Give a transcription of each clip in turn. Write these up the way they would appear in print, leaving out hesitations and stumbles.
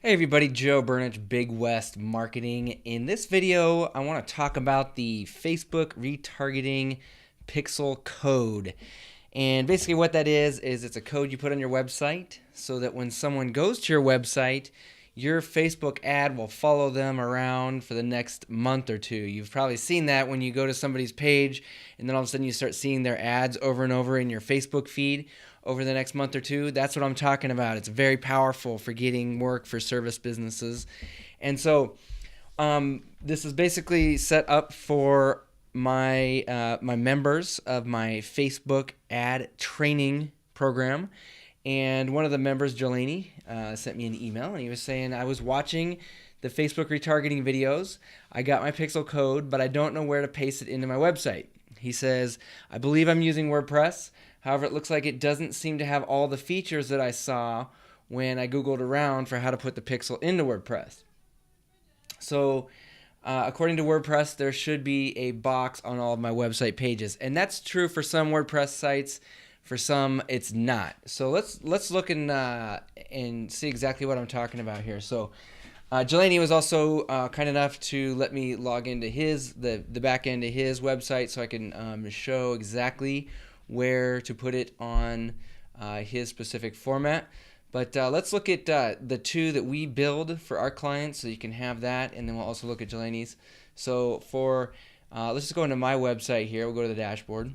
Hey everybody, Joe Burnich, Big West Marketing. In this video, I want to talk about the Facebook retargeting pixel code. And basically what that is it's a code you put on your website so that when someone goes to your website, your Facebook ad will follow them around for the next month or two. You've probably seen that when you go to somebody's page and then all of a sudden you start seeing their ads over and over in your Facebook feed over the next month or two. That's what I'm talking about. It's very powerful for getting work for service businesses. And so this is basically set up for my members of my Facebook ad training program. And one of the members, Jelani, sent me an email, and he was saying, I was watching the Facebook retargeting videos. I got my pixel code, but I don't know where to paste it into my website. He says, I believe I'm using WordPress. However, it looks like it doesn't seem to have all the features that I saw when I Googled around for how to put the pixel into WordPress. So according to WordPress, there should be a box on all of my website pages. And that's true for some WordPress sites. For some, it's not. So let's look and see exactly what I'm talking about here. So Jelani was also kind enough to let me log into the back end of his website so I can show exactly where to put it on his specific format. But let's look at the two that we build for our clients so you can have that, and then we'll also look at Jelani's. So let's just go into my website here. We'll go to the dashboard.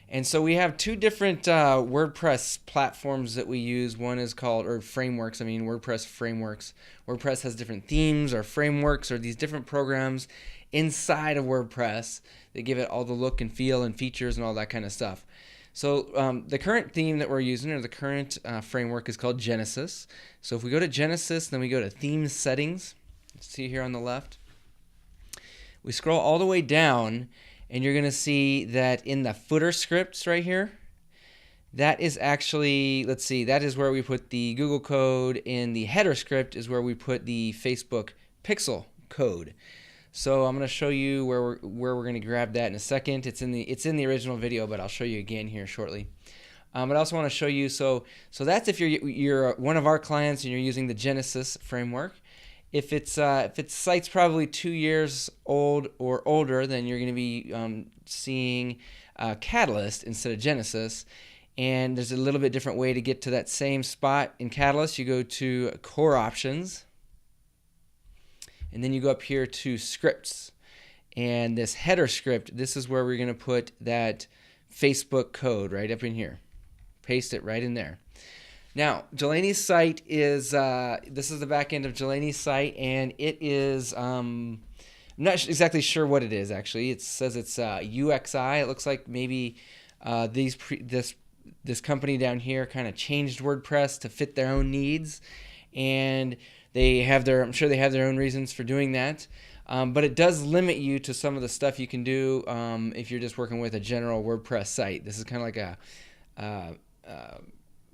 And so we have two different WordPress platforms that we use. One is called, or frameworks, WordPress frameworks. WordPress has different themes or frameworks or these different programs inside of WordPress that give it all the look and feel and features and all that kind of stuff. So the current theme that we're using, or the current framework, is called Genesis. So if we go to Genesis, then we go to Theme Settings. See here on the left. We scroll all the way down, and you're going to see that in the footer scripts right here, that is actually, let's see, that is where we put the Google code. In the header script is where we put the Facebook pixel code. So I'm going to show you where we're going to grab that in a second. It's in the original video, but I'll show you again here shortly. But I also want to show you, so that's if you're one of our clients and you're using the Genesis framework. If it's site's probably 2 years old or older, then you're going to be seeing Catalyst instead of Genesis. And there's a little bit different way to get to that same spot in Catalyst. You go to Core Options, and then you go up here to Scripts. And this header script, this is where we're going to put that Facebook code right up in here. Paste it right in there. Now, Jelani's site is, this is the back end of Jelani's site, and it is, I'm not exactly sure what it is actually. It says it's UXI. It looks like maybe this company down here kind of changed WordPress to fit their own needs, and I'm sure they have their own reasons for doing that. But it does limit you to some of the stuff you can do if you're just working with a general WordPress site. This is kind of like a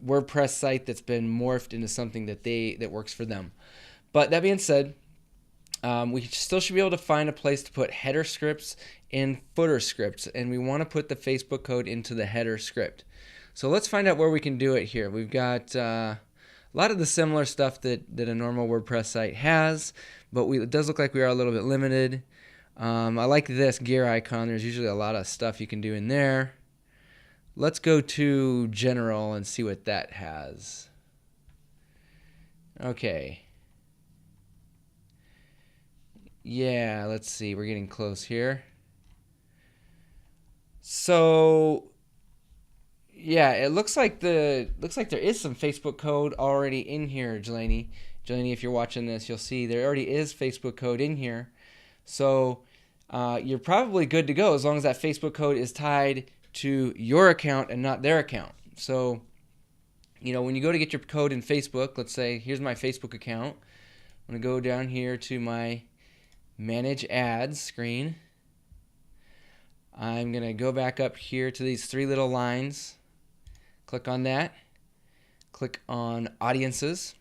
WordPress site that's been morphed into something that works for them. But that being said, we still should be able to find a place to put header scripts and footer scripts, and we want to put the Facebook code into the header script. So let's find out where we can do it here. We've got a lot of the similar stuff that a normal WordPress site has, but it does look like we are a little bit limited. I like this gear icon. There's usually a lot of stuff you can do in there. Let's go to General and see what that has. Okay. Yeah, let's see. We're getting close here. So yeah, it looks like there is some Facebook code already in here, Jelani. Jelani, if you're watching this, you'll see there already is Facebook code in here. So you're probably good to go as long as that Facebook code is tied to your account and not their account. So, when you go to get your code in Facebook, let's say, here's my Facebook account. I'm going to go down here to my Manage Ads screen. I'm going to go back up here to these three little lines. Click on that. Click on Audiences.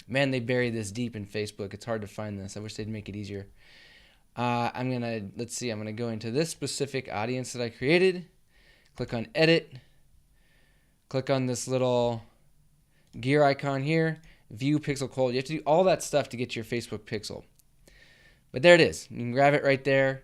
Man, they bury this deep in Facebook. It's hard to find this. I wish they'd make it easier. I'm going to go into this specific audience that I created. Click on Edit. Click on this little gear icon here, view pixel code. You have to do all that stuff to get your Facebook pixel. But there it is. You can grab it right there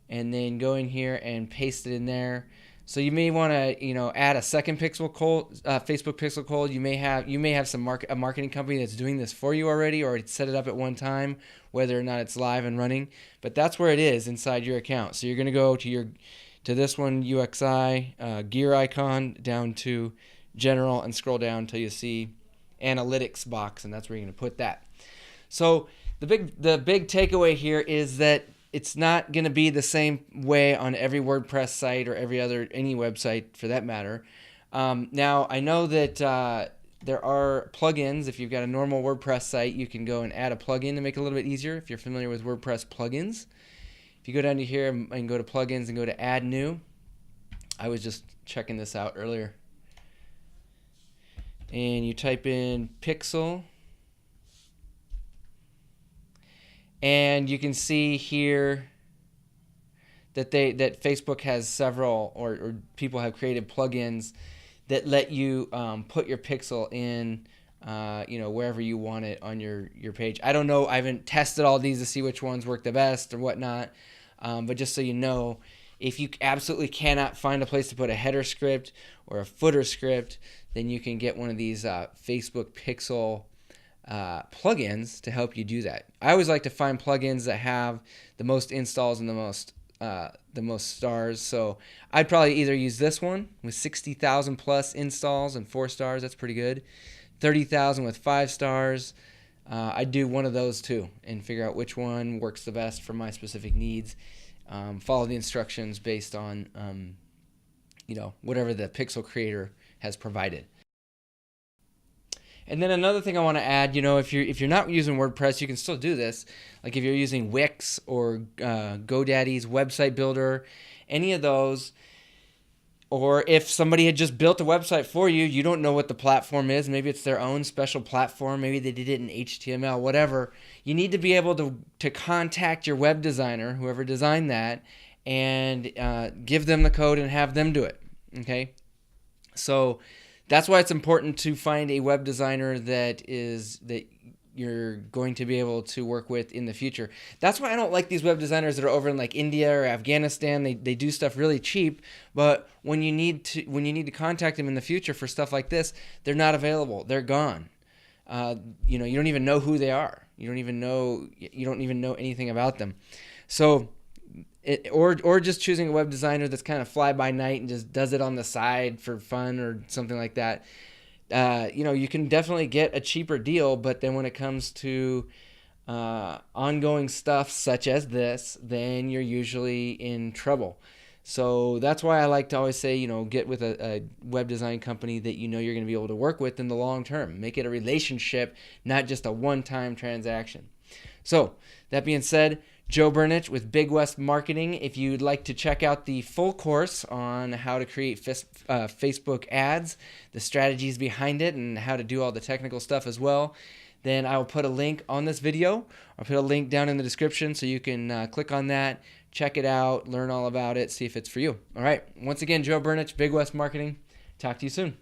and then go in here and paste it in there. So you may want to, add a second pixel code, Facebook pixel code. You may have a marketing company that's doing this for you already, or it's set it up at one time, whether or not it's live and running. But that's where it is inside your account. So you're going to go to this one, UXI, gear icon, down to general, and scroll down until you see analytics box, and that's where you're going to put that. So the big takeaway here is that it's not going to be the same way on every WordPress site or any website for that matter. Now, I know that there are plugins. If you've got a normal WordPress site, you can go and add a plugin to make it a little bit easier if you're familiar with WordPress plugins. If you go down to here and go to plugins and go to add new, I was just checking this out earlier. And you type in Pixel. And you can see here that Facebook has several, or people have created plugins that let you put your pixel in, wherever you want it on your page. I don't know. I haven't tested all these to see which ones work the best or whatnot. But just so you know, if you absolutely cannot find a place to put a header script or a footer script, then you can get one of these Facebook pixel plugins to help you do that. I always like to find plugins that have the most installs and the most stars. So I'd probably either use this one with 60,000 plus installs and 4 stars. That's pretty good. 30,000 with 5 stars. I'd do one of those too and figure out which one works the best for my specific needs. Follow the instructions based on whatever the pixel creator has provided. And then another thing I want to add, if you're not using WordPress, you can still do this. Like if you're using Wix or GoDaddy's website builder, any of those, or if somebody had just built a website for you, you don't know what the platform is. Maybe it's their own special platform. Maybe they did it in HTML, whatever. You need to be able to contact your web designer, whoever designed that, and give them the code and have them do it. Okay, so that's why it's important to find a web designer that you're going to be able to work with in the future. That's why I don't like these web designers that are over in like India or Afghanistan. They do stuff really cheap, but when you need to contact them in the future for stuff like this, they're not available. They're gone. You don't even know who they are. You don't even know anything about them. So or just choosing a web designer that's kind of fly by night and just does it on the side for fun or something like that. You can definitely get a cheaper deal, but then when it comes to ongoing stuff such as this, then you're usually in trouble. So that's why I like to always say, get with a web design company that you're going to be able to work with in the long term. Make it a relationship, not just a one-time transaction. So that being said, Joe Burnich with Big West Marketing. If you'd like to check out the full course on how to create Facebook ads, the strategies behind it, and how to do all the technical stuff as well, then I will put a link on this video. I'll put a link down in the description so you can click on that, check it out, learn all about it, see if it's for you. All right. Once again, Joe Burnich, Big West Marketing. Talk to you soon.